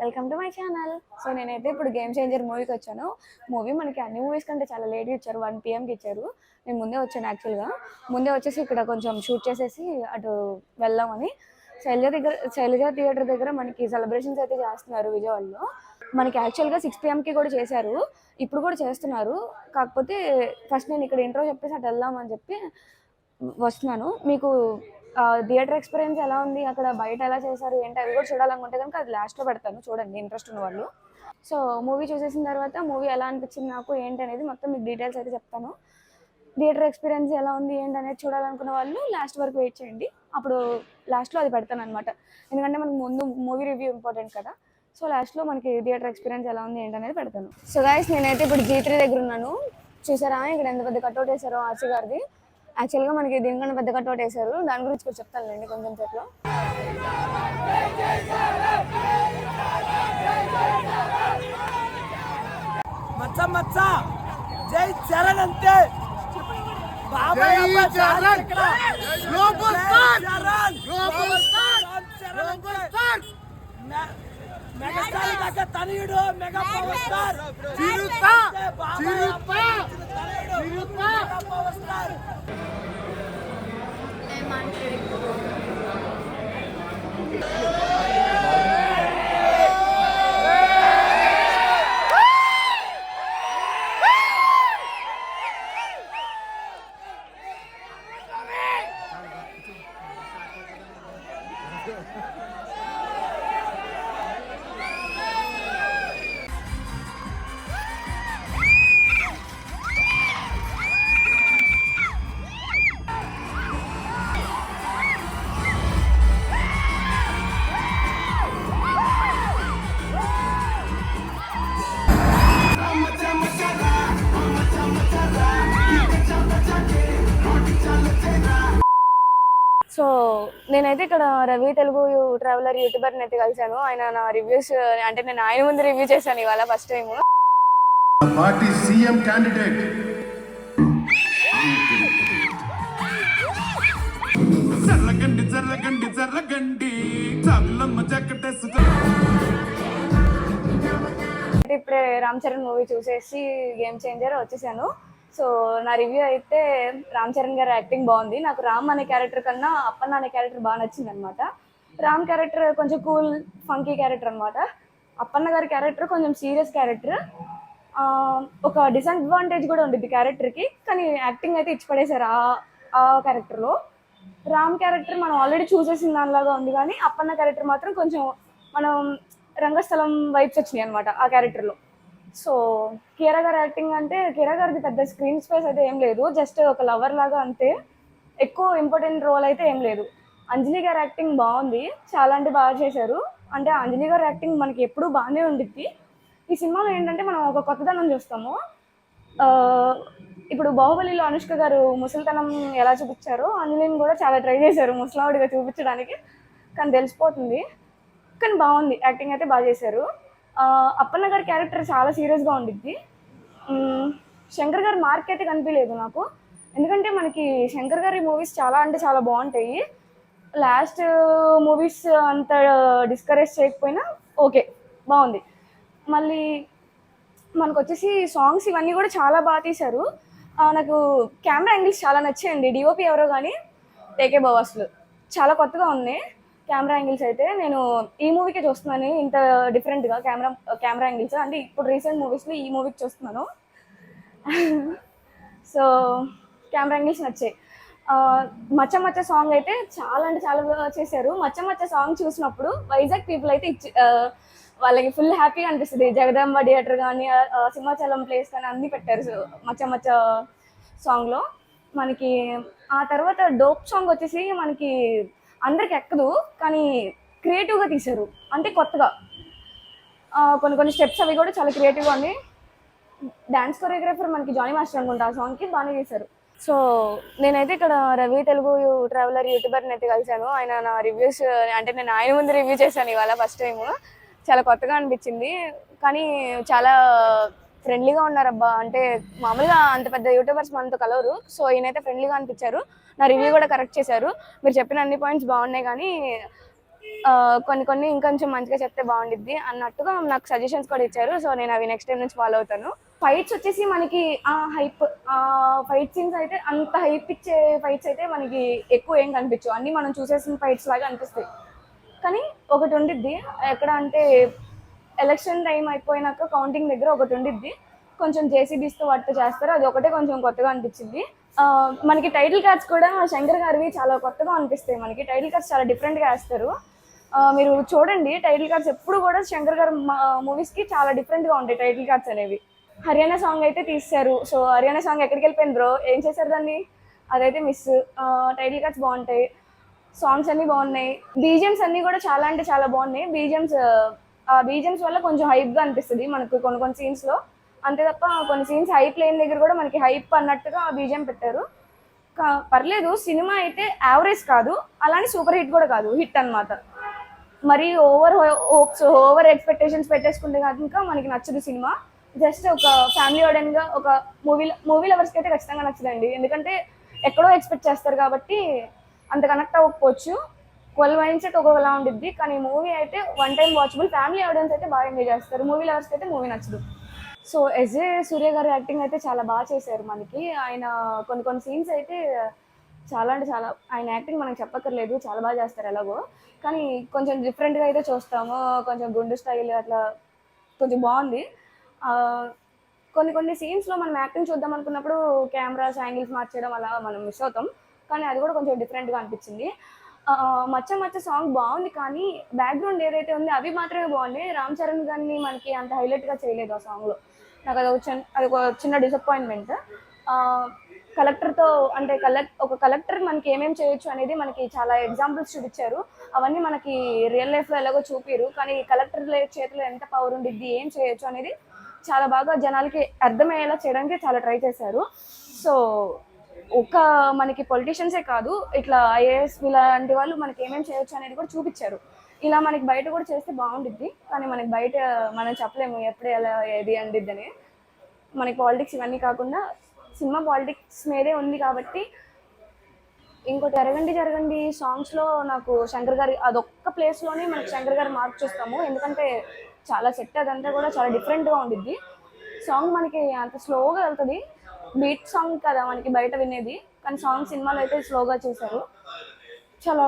Welcome to my channel. So నేనైతే ఇప్పుడు game changer మూవీకి వచ్చాను. మూవీ మనకి అన్ని మూవీస్ కంటే చాలా లేట్గా ఇచ్చారు, 1 PM ఇచ్చారు. నేను ముందే వచ్చాను. యాక్చువల్గా ముందే వచ్చేసి ఇక్కడ కొంచెం షూట్ చేసేసి అటు వెళ్దామని. శైలజ థియేటర్ దగ్గర మనకి సెలబ్రేషన్స్ అయితే చేస్తున్నారు విజయవాడలో. మనకి యాక్చువల్గా 6 PMకి కూడా చేశారు, ఇప్పుడు కూడా చేస్తున్నారు. కాకపోతే ఫస్ట్ నేను ఇక్కడ ఇంట్రో చెప్పేసి అటు వెళ్దామని చెప్పి వస్తున్నాను. మీకు థియేటర్ ఎక్స్పీరియన్స్ ఎలా ఉంది, అక్కడ బయట ఎలా చేశారు ఏంటి అవి కూడా చూడాలనుకుంటే కనుక అది లాస్ట్లో పెడతాను, చూడండి ఇంట్రెస్ట్ ఉన్న వాళ్ళు. సో మూవీ చూసేసిన తర్వాత మూవీ ఎలా అనిపించింది నాకు ఏంటి అనేది మొత్తం మీకు డీటెయిల్స్ అయితే చెప్తాను. థియేటర్ ఎక్స్పీరియన్స్ ఎలా ఉంది ఏంటి అనేది చూడాలనుకున్న వాళ్ళు లాస్ట్ వరకు వెయిట్ చేయండి, అప్పుడు లాస్ట్లో అది పెడతాను అనమాట. ఎందుకంటే మనకు ముందు మూవీ రివ్యూ ఇంపార్టెంట్ కదా. సో లాస్ట్లో మనకి థియేటర్ ఎక్స్పీరియన్స్ ఎలా ఉంది ఏంటి అనేది పెడతాను. సో గైస్ నేనైతే ఇప్పుడు G3 దగ్గర ఉన్నాను. చూసారా ఇక్కడ ఎంత పెద్ద కట్అవుట్ వేసారో ఆర్సీ గారిది. యాక్చువల్గా మనకి దీనికన్నా పెద్ద కట్అవుట్ వేసారు, దాని గురించి కూడా చెప్తానులేండి కొంచెం సేపులో. జై చరణ్ అంతే మెగాస్టార్ తనయుడు mega power star power star. So నేనైతే ఇక్కడ రవి తెలుగు ట్రావెలర్ యూట్యూబర్ని అయితే కలిశాను. ఆయన నా రివ్యూస్ అంటే నేను ఆయన ముందు రివ్యూ చేశాను ఇవాళ first time. Party CM candidate జర్రగండి జర్రగండి జర్రగండి చల్లమ్మ జక్కటేసుకో. ఇప్పుడే రామ్ చరణ్ మూవీ చూసేసి గేమ్ చేంజర్ వచ్చేసాను. సో నా రివ్యూ అయితే రామ్ చరణ్ గారి యాక్టింగ్ బాగుంది. నాకు రామ్ అనే క్యారెక్టర్ కన్నా అప్పన్న అనే క్యారెక్టర్ బాగా నచ్చింది అనమాట. రామ్ క్యారెక్టర్ కొంచెం కూల్ ఫంకీ క్యారెక్టర్ అనమాట. అప్పన్న గారి క్యారెక్టర్ కొంచెం సీరియస్ క్యారెక్టర్. ఒక డిసడ్వాంటేజ్ కూడా ఉండిద్ది క్యారెక్టర్కి, కానీ యాక్టింగ్ అయితే ఇచ్చి పడేశారు ఆ క్యారెక్టర్లో. రామ్ క్యారెక్టర్ మనం ఆల్రెడీ చూసేసిన దానిలాగా ఉంది, కానీ అప్పన్న క్యారెక్టర్ మాత్రం కొంచెం మనం రంగస్థలం వైబ్స్ వచ్చినాయి అనమాట ఆ క్యారెక్టర్లో. సో కీరా గారి యాక్టింగ్ అంటే కీరా గారిది పెద్ద స్క్రీన్ స్పేస్ అయితే ఏం లేదు, జస్ట్ ఒక లవర్ లాగా అంతే, ఎక్కువ ఇంపార్టెంట్ రోల్ అయితే ఏం లేదు. అంజలి గారి యాక్టింగ్ బాగుంది, చాలా అంటే బాగా చేశారు. అంటే అంజలి గారి యాక్టింగ్ మనకి ఎప్పుడూ బాగానే ఉండిద్ది. ఈ సినిమాలో ఏంటంటే మనం ఒక కొత్తదనం చూస్తాము. ఇప్పుడు బాహుబలిలో అనుష్క గారు ముసలితనం ఎలా చూపించారో అంజలిని కూడా చాలా ట్రై చేశారు ముసలావిడిగా చూపించడానికి, కానీ తెలిసిపోతుంది. కానీ బాగుంది, యాక్టింగ్ అయితే బాగా చేశారు. అప్పన్న గారి క్యారెక్టర్ చాలా సీరియస్గా ఉండిద్ది. శంకర్ గారి మార్క్ అయితే కనిపించలేదు నాకు, ఎందుకంటే మనకి శంకర్ గారి మూవీస్ చాలా అంటే చాలా బాగుంటాయి. లాస్ట్ మూవీస్ అంత డిస్కరేజ్ చేయకపోయినా ఓకే బాగుంది. మళ్ళీ మనకు వచ్చేసి సాంగ్స్ ఇవన్నీ కూడా చాలా బాగా తీశారు. నాకు కెమెరా యాంగిల్స్ చాలా నచ్చాయండి. డిఓపి ఎవరో కానీ టేకే బావాస్లు చాలా కొత్తగా ఉన్నాయి కెమెరా యాంగిల్స్ అయితే. నేను ఈ మూవీకే చూస్తున్నాను ఇంత డిఫరెంట్గా కెమెరా యాంగిల్స్, అంటే ఇప్పుడు రీసెంట్ మూవీస్లో ఈ మూవీకి చూస్తున్నాను. సో కెమెరా యాంగిల్స్ నచ్చాయి. మచ్చ మచ్చ సాంగ్ అయితే చాలా అంటే చాలా బాగా చేశారు. మచ్చ మచ్చ సాంగ్ చూసినప్పుడు వైజాగ్ పీపుల్ అయితే వాళ్ళకి ఫుల్ హ్యాపీగా అనిపిస్తుంది. జగదాంబ థియేటర్ కానీ సింహాచలం ప్లేస్ కానీ అన్నీ పెట్టారు మచ్చ మచ్చ సాంగ్లో మనకి. ఆ తర్వాత డోప్ సాంగ్ వచ్చేసి మనకి అందరికి ఎక్కదు, కానీ క్రియేటివ్గా తీశారు, అంటే కొత్తగా కొన్ని స్టెప్స్ అవి కూడా చాలా క్రియేటివ్గా ఉంది. డాన్స్ కొరియోగ్రాఫర్ మనకి జానీ మాస్టర్ అనుకుంటా, ఆ సాంగ్కి బాగానే చేశారు. సో నేనైతే ఇక్కడ రవి తెలుగు ట్రావెలర్ యూట్యూబర్ని అయితే కలిశాను. ఆయన నా రివ్యూస్ అంటే నేను ఆయన ముందు రివ్యూ చేశాను ఇవాళ ఫస్ట్ టైం. చాలా కొత్తగా అనిపించింది, కానీ చాలా ఫ్రెండ్లీగా ఉన్నారబ్బా. అంటే మామూలుగా అంత పెద్ద యూట్యూబర్స్ మనతో కలవరు, సో ఈయనైతే ఫ్రెండ్లీగా అనిపించారు. నా రివ్యూ కూడా కరెక్ట్ చేశారు. మీరు చెప్పిన అన్ని పాయింట్స్ బాగున్నాయి, కానీ కొన్ని కొన్ని ఇంకొంచెం మంచిగా చెప్తే బాగుండిద్ది అన్నట్టుగా నాకు సజెషన్స్ కూడా ఇచ్చారు. సో నేను అవి నెక్స్ట్ టైం నుంచి ఫాలో అవుతాను. ఫైట్స్ వచ్చేసి మనకి హైప్ ఫైట్ సీన్స్ అయితే అంత హైప్ ఇచ్చే ఫైట్స్ అయితే మనకి ఎక్కువ ఏం కనిపించవు, అన్నీ మనం చూసేసిన ఫైట్స్ లాగా అనిపిస్తాయి. కానీ ఒకటి ఉండిద్ది, ఎక్కడ అంటే ఎలక్షన్ టైం అయిపోయినాక కౌంటింగ్ దగ్గర ఒకటి ఉండిద్ది, కొంచెం జేసీబీస్తో వాటితో చేస్తారు, అది ఒకటే కొంచెం కొత్తగా అనిపించింది. మనకి టైటిల్ కార్డ్స్ కూడా శంకర్ గారివి చాలా కొత్తగా అనిపిస్తాయి. మనకి టైటిల్ కార్డ్స్ చాలా డిఫరెంట్గా వేస్తారు. మీరు చూడండి, టైటిల్ కార్డ్స్ ఎప్పుడు కూడా శంకర్ గారు మూవీస్కి చాలా డిఫరెంట్గా ఉంటాయి టైటిల్ కార్డ్స్ అనేవి. హర్యానా సాంగ్ అయితే తీశారు. సో హర్యానా సాంగ్ ఎక్కడికి వెళ్ళిపోయింది బ్రో, ఏం చేశారు దాన్ని, అదైతే మిస్. టైటిల్ కార్డ్స్ బాగుంటాయి, సాంగ్స్ అన్నీ బాగున్నాయి, బీజిఎమ్స్ అన్నీ కూడా చాలా అంటే చాలా బాగున్నాయి. బీజిఎమ్స్ వల్ల కొంచెం హైప్గా అనిపిస్తుంది మనకు కొన్ని కొన్ని సీన్స్లో, అంతే తప్ప కొన్ని సీన్స్ హైప్ లేని దగ్గర కూడా మనకి హైప్ అన్నట్టుగా బీజిఎం పెట్టారు. పర్లేదు, సినిమా అయితే యావరేజ్ కాదు, అలానే సూపర్ హిట్ కూడా కాదు, హిట్ అన్నమాట. మరి ఓవర్ హోప్స్ ఓవర్ ఎక్స్పెక్టేషన్స్ పెట్టేసుకుంటే కనుక మనకి నచ్చదు సినిమా. జస్ట్ ఒక ఫ్యామిలీ ఆడియన్గా ఒక మూవీ లవర్స్కి అయితే ఖచ్చితంగా నచ్చదండి, ఎందుకంటే ఎక్కడో ఎక్స్పెక్ట్ చేస్తారు కాబట్టి అంత కనెక్ట్ అవ్వకపోవచ్చు. వాళ్ళ మైండ్ సెట్ ఒక్కొక్కలా ఉండిద్ది, కానీ మూవీ అయితే one time watchable. Family audience అయితే బాగా ఎంజాయ్ చేస్తారు, మూవీ లవర్స్కి అయితే మూవీ నచ్చదు. సో ఎస్జే సూర్య గారి యాక్టింగ్ అయితే చాలా బాగా చేశారు. మనకి ఆయన కొన్ని కొన్ని సీన్స్ అయితే చాలా అంటే చాలా, ఆయన యాక్టింగ్ మనకు చెప్పక్కర్లేదు, చాలా బాగా చేస్తారు ఎలాగో. కానీ కొంచెం డిఫరెంట్గా అయితే చూస్తాము, కొంచెం గుండు స్టైల్ అట్లా కొంచెం బాగుంది. కొన్ని కొన్ని సీన్స్లో మనం యాక్టింగ్ చూద్దాం అనుకున్నప్పుడు కెమెరాస్ యాంగిల్స్ మార్చడం అలా మనం మిస్ అవుతాం, కానీ అది కూడా కొంచెం డిఫరెంట్గా అనిపించింది. మచ్చ మచ్చ సాంగ్ బాగుంది, కానీ బ్యాక్గ్రౌండ్ ఏదైతే ఉంది అవి మాత్రమే బాగున్నాయి. రామ్ చరణ్ గారిని మనకి అంత హైలైట్గా చేయలేదు ఆ సాంగ్లో, నాకు అది ఒక చిన్న డిసప్పాయింట్మెంట్. కలెక్టర్తో అంటే ఒక కలెక్టర్ మనకి ఏమేమి చేయొచ్చు అనేది మనకి చాలా ఎగ్జాంపుల్స్ చూపించారు, అవన్నీ మనకి రియల్ లైఫ్లో ఎలాగో చూపిరు, కానీ కలెక్టర్ చేతిలో ఎంత పవర్ ఉండిద్ది, ఏం చేయొచ్చు అనేది చాలా బాగా జనాలకి అర్థమయ్యేలా చేయడానికి చాలా ట్రై చేశారు. సో ఒక మనకి పొలిటీషియన్సే కాదు, ఇట్లా ఐఏఎస్ ఇలాంటి వాళ్ళు మనకి ఏమేమి చేయొచ్చు అనేది కూడా చూపించారు. ఇలా మనకి బయట కూడా చేస్తే బాగుండిద్ది, కానీ మనకి బయట మనం చెప్పలేము ఎప్పుడు ఎలా ఏది అండిద్దని. మనకి పాలిటిక్స్ ఇవన్నీ కాకుండా సినిమా పాలిటిక్స్ మీదే ఉంది కాబట్టి. ఇంకోటి జరగండి సాంగ్స్లో నాకు శంకర్ గారి అదొక్క ప్లేస్లోనే మనకి శంకర్ గారి మార్క్ చూస్తాము, ఎందుకంటే చాలా సెట్ అదంతా కూడా చాలా డిఫరెంట్గా ఉండిద్ది. సాంగ్ మనకి అంత స్లోగా వెళ్తుంది, బీట్ సాంగ్ కదా మనకి బయట వినేది, కానీ సాంగ్ సినిమాలో అయితే స్లోగా చేశారు. చాలా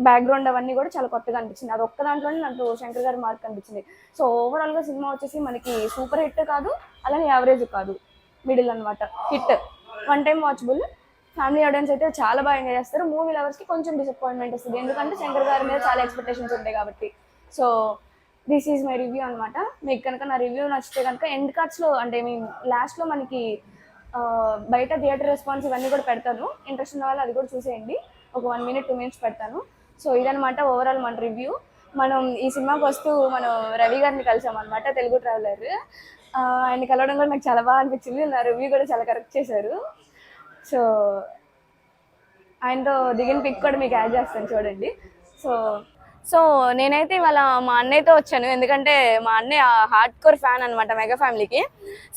బ్యాక్గ్రౌండ్ అవన్నీ కూడా చాలా కొత్తగా అనిపించింది, అది ఒక్క దాంట్లోనే నాకు శంకర్ గారి మార్క్ అనిపించింది. సో ఓవరాల్గా సినిమా వచ్చేసి మనకి సూపర్ హిట్ కాదు, అలానే యావరేజ్ కాదు, మిడిల్ అనమాట. Hit, one time watchable, family audience అయితే చాలా బాగా ఎంజాయ్ చేస్తారు. మూవీ లవర్స్కి కొంచెం డిసప్పాయింట్మెంట్ వస్తుంది, ఎందుకంటే శంకర్ గారి మీద చాలా ఎక్స్పెక్టేషన్స్ ఉంటాయి కాబట్టి. So this is my review అనమాట. మీకు కనుక నా రివ్యూ నచ్చితే కనుక ఎండ్ కార్డ్స్లో అంటే మీ లాస్ట్లో మనకి బయట థియేటర్ రెస్పాన్స్ ఇవన్నీ కూడా పెడతాను, ఇంట్రెస్ట్ ఉన్న వాళ్ళు అది కూడా చూసేయండి, ఒక 1 minute 2 minutes పెడతాను. సో ఇదనమాట ఓవరాల్ మన రివ్యూ. మనం ఈ సినిమాకి వస్తూ మనం రవి గారిని కలిసామన్నమాట, తెలుగు ట్రావెలర్. ఆయన కలవడం కూడా నాకు చాలా బాగా అనిపించింది, నా రివ్యూ కూడా చాలా కరెక్ట్ చేశారు. సో ఆయనతో దిగిన పిక్ కూడా మీకు యాడ్ చేస్తాను చూడండి. సో నేనైతే ఇవాళ మా అన్నయ్యతో వచ్చాను, ఎందుకంటే మా అన్నయ్య హార్డ్ కోర్ ఫ్యాన్ అనమాట మెగా ఫ్యామిలీకి.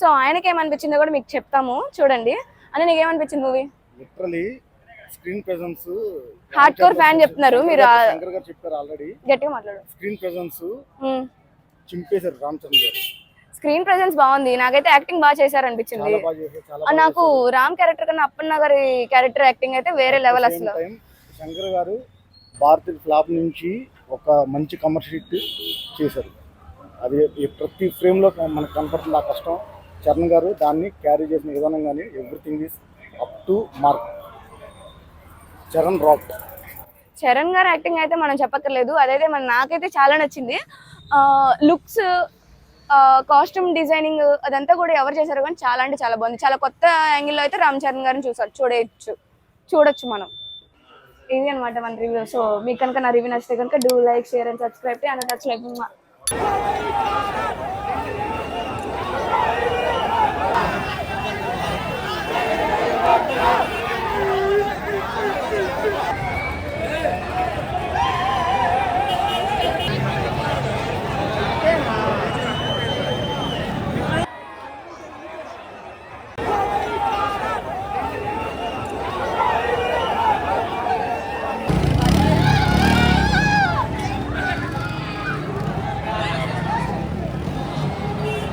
సో ఆయనకి ఏమనిపించిందో కూడా మీకు చెప్తాము చూడండి. అన్న నీకు ఏమనిపించింది movie? Literally screen presence, hard core fan చెప్తున్నారు మీరు, శంకర్ గారు చెప్పారు ఆల్రెడీ, గట్టిగా మాట్లాడు. స్క్రీన్ ప్రెజెన్స్ చింపేశారు రామ్ చరణ్ గారు. స్క్రీన్ ప్రెజెన్స్ బాగుంది, నాకైతే యాక్టింగ్ బాగా చేశారు అనిపించింది. నాకు రామ్ క్యారెక్టర్ కన్నా అప్పన్న గారి క్యారెక్టర్ యాక్టింగ్ అయితే వేరే లెవెల్ అసలు. శంకర్ గారు భారతీయ ఫ్లాప్ నుంచి ఒక మంచి కమర్షియల్ హిట్ చేశారు, అది ప్రతి ఫ్రేమ్లో మనకు కనపడుతుంది ఆ కష్టం. చరణ్ గారు దాన్ని క్యారీ చేసిన విధానం కానీ everything is up to mark. Charan గారి యాక్టింగ్ అయితే మనం చెప్పక్కర్లేదు, అదైతే నాకైతే చాలా నచ్చింది. లుక్స్, కాస్ట్యూమ్ డిజైనింగ్ అదంతా కూడా ఎవరు చేశారు కానీ చాలా అంటే చాలా బాగుంది. చాలా కొత్త యాంగిల్లో అయితే రామ్ చరణ్ గారిని చూడొచ్చు మనం. ఇది అనమాట మన రివ్యూ. సో మీకు కనుక నా రివ్యూ నచ్చితే కనుక do like, share and subscribe to another touch like.